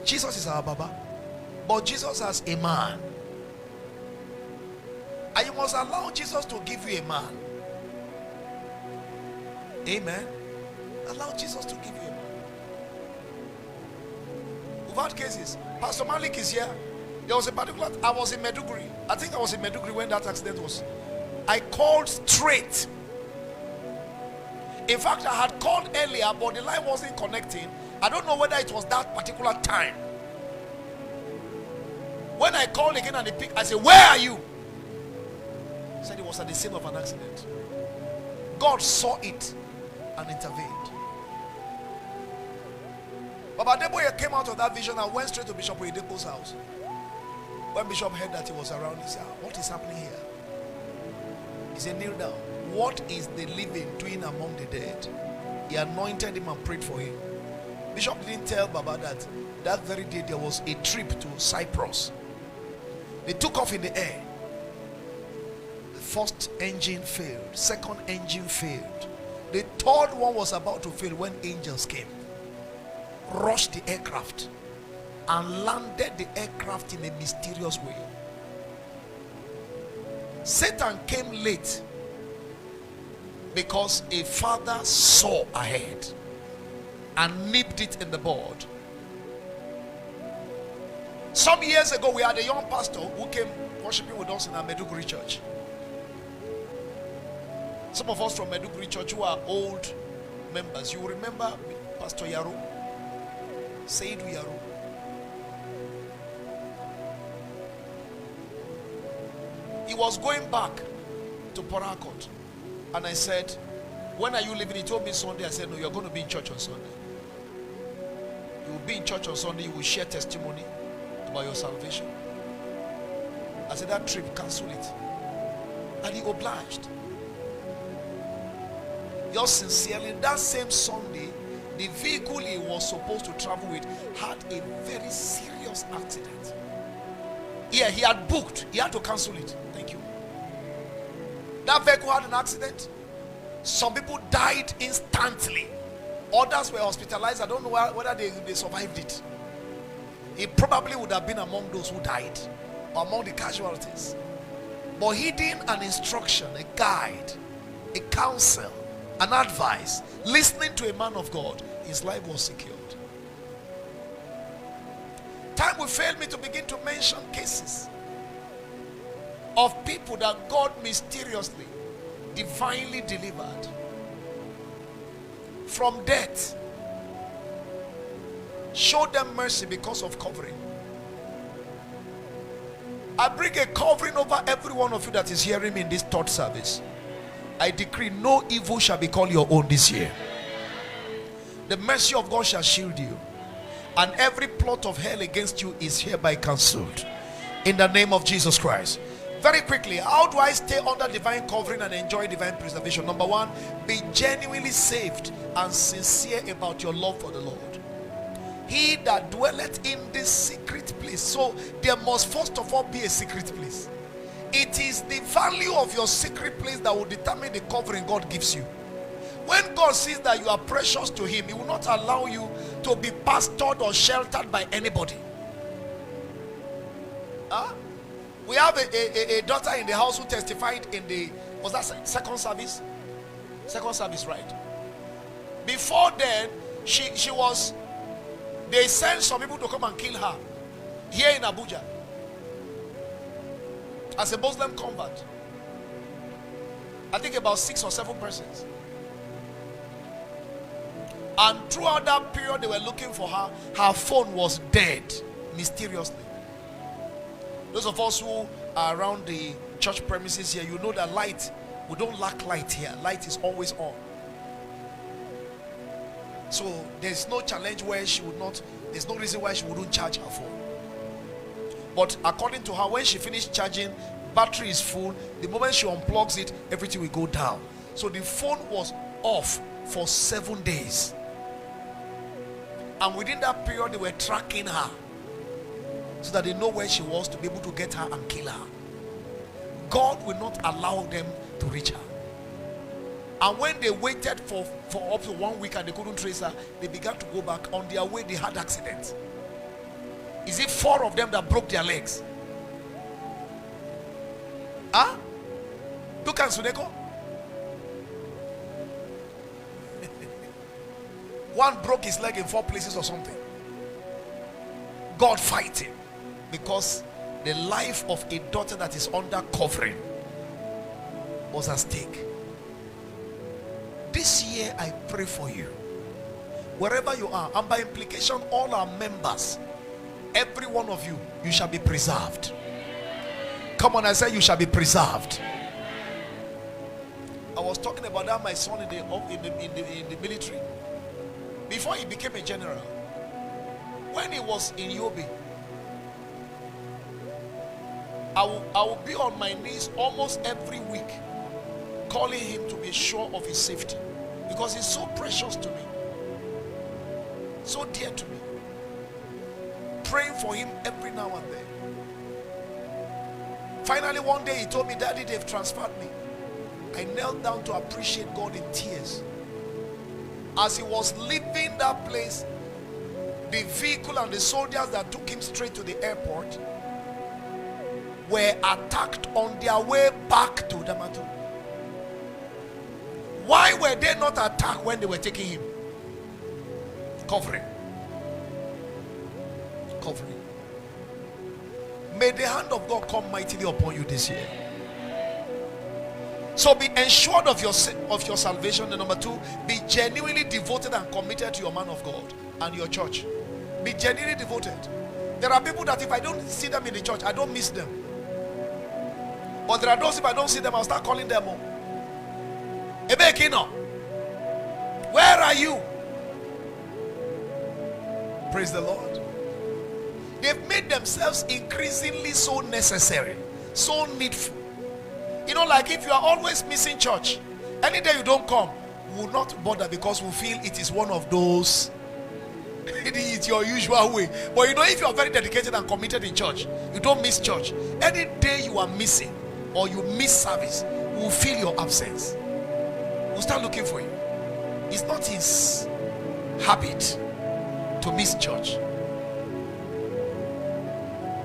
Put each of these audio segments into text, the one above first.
Jesus is our Baba, but Jesus as a man. And you must allow Jesus to give you a man. Amen. Allow Jesus to give you a man. We've had cases. Pastor Malik is here. There was a particular, I was in Meduguri. I think I was in Meduguri when that accident was. I called straight. In fact, I had called earlier, but the line wasn't connecting. I don't know whether it was that particular time. When I called again and they picked, I said, "Where are you?" He said it was at the scene of an accident. God saw it and intervened. Baba Deboye came out of that vision and went straight to Bishop Oyedepo's house. When Bishop heard that he was around, he said, "What is happening here?" He said, "Kneel down. What is the living doing among the dead?" He anointed him and prayed for him. Bishop didn't tell Baba that that very day there was a trip to Cyprus. They took off in the air. The first engine failed. Second engine failed. The third one was about to fail when angels came, rushed the aircraft, and landed the aircraft in a mysterious way. Satan came late because a father saw ahead and nipped it in the bud. Some years ago, we had a young pastor who came worshiping with us in our Meduguri church. Some of us from Meduguri church who are old members, you remember Pastor Yaro, Seidu Yaro. He was going back to Port Harcourt, and I said, "When are you leaving?" He told me Sunday. I said, "No, you're going to be in church on Sunday. You will be in church on Sunday. You will share testimony about your salvation." I said, "That trip, cancel it." And he obliged. Yours sincerely, that same Sunday, the vehicle he was supposed to travel with had a very serious accident. Yeah, he had booked. He had to cancel it. Thank you. That vehicle had an accident. Some people died instantly. Others were hospitalized. I don't know whether they survived it. He probably would have been among those who died, or among the casualties. But heeding an instruction, a guide, a counsel, an advice, listening to a man of God, his life was secured. Time will fail me to begin to mention cases of people that God mysteriously, divinely delivered from death. Show them mercy because of covering. I bring a covering over every one of you that is hearing me in this third service. I decree no evil shall be called your own this year. The mercy of God shall shield you, and every plot of hell against you is hereby cancelled in the name of Jesus Christ. Very quickly, how do I stay under divine covering and enjoy divine preservation? Number one, be genuinely saved and sincere about your love for the Lord. He that dwelleth in this secret place. So there must first of all be a secret place. It is the value of your secret place that will determine the covering God gives you. When God sees that you are precious to him, he will not allow you to be pastored or sheltered by anybody. We have a daughter in the house who testified in the, was that second service? Second service, right? Before then, she was, they sent some people to come and kill her here in Abuja as a Muslim convert. I think about 6 or 7 persons. And throughout that period they were looking for her, her phone was dead mysteriously. Those of us who are around the church premises here, you know that light, we don't lack light here. Light is always on. So there's no challenge where she would not, there's no reason why she wouldn't charge her phone. But according to her, when she finished charging, battery is full. The moment she unplugs it, everything will go down. So the phone was off for 7 days. And within that period, they were tracking her so that they know where she was to be able to get her and kill her. God will not allow them to reach her. And when they waited for up to 1 week and they couldn't trace her, they began to go back. On their way, they had accidents. Is it 4 of them that broke their legs? Huh? Look at Suneko. One broke his leg in 4 places or something. God fighting, because the life of a daughter that is under covering was at stake. This year I pray for you, wherever you are, and by implication all our members, every one of you, you shall be preserved. Come on, I say you shall be preserved. I was talking about that my son in the military, before he became a general. When he was in Yobe, I will be on my knees almost every week, calling him to be sure of his safety, because he's so precious to me, so dear to me. Praying for him every now and then. Finally one day he told me, Daddy, they've transferred me. I knelt down to appreciate God in tears. As he was leaving that place, the vehicle and the soldiers that took him straight to the airport were attacked on their way back to Damaturu. Why were they not attacked when they were taking him? Covering. Covering. May the hand of God come mightily upon you this year. So be ensured of your salvation. And number 2, be genuinely devoted and committed to your man of God and your church. Be genuinely devoted. There are people that if I don't see them in the church, I don't miss them. But there are those, if I don't see them, I'll start calling them. Ebekino, where are you? Praise the Lord. They've made themselves increasingly so necessary, so needful. You know, like if you are always missing church, any day you don't come, we will not bother, because we feel it is one of those, it's your usual way. But you know, if you are very dedicated and committed in church, you don't miss church. Any day you are missing or you miss service, we will feel your absence. We'll start looking for you. It's not his habit to miss church.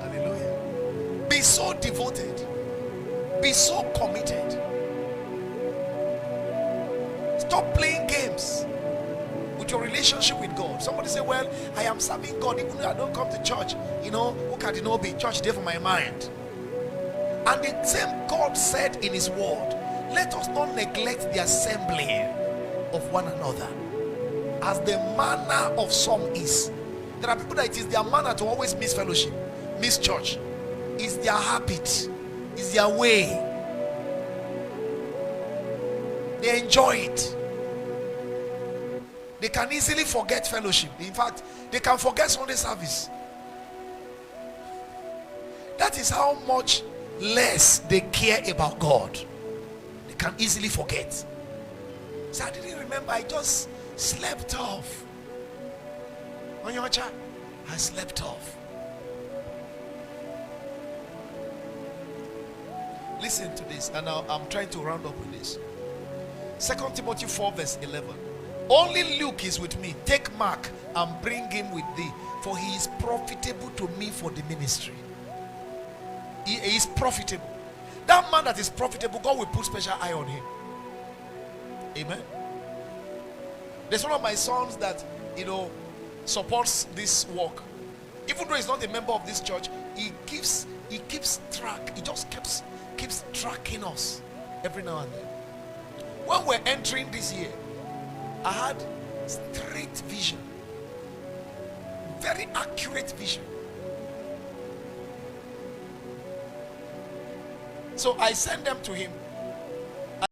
Hallelujah. Be so devoted. Be so committed. Stop playing games with your relationship with God. Somebody say, well, I am serving God even though I don't come to church. You know, who can you know be church there for my mind? And the same God said in his word, let us not neglect the assembling of one another, as the manner of some is. There are people that it is their manner to always miss fellowship, miss church. It's their habit. Is their way. They enjoy it. They can easily forget fellowship. In fact, they can forget Sunday service. That is how much less they care about God. They can easily forget. So I didn't remember, I just slept off. On your child, I slept off. Listen to this, and now I'm trying to round up with this. 2 Timothy 4 verse 11. Only Luke is with me. Take Mark and bring him with thee, for he is profitable to me for the ministry. He is profitable. That man that is profitable, God will put special eye on him. Amen. There's one of my sons that, you know, supports this work. Even though he's not a member of this church, he keeps track. He just keeps tracking us every now and then. When we're entering this year, I had straight vision, very accurate vision. So I sent them to him.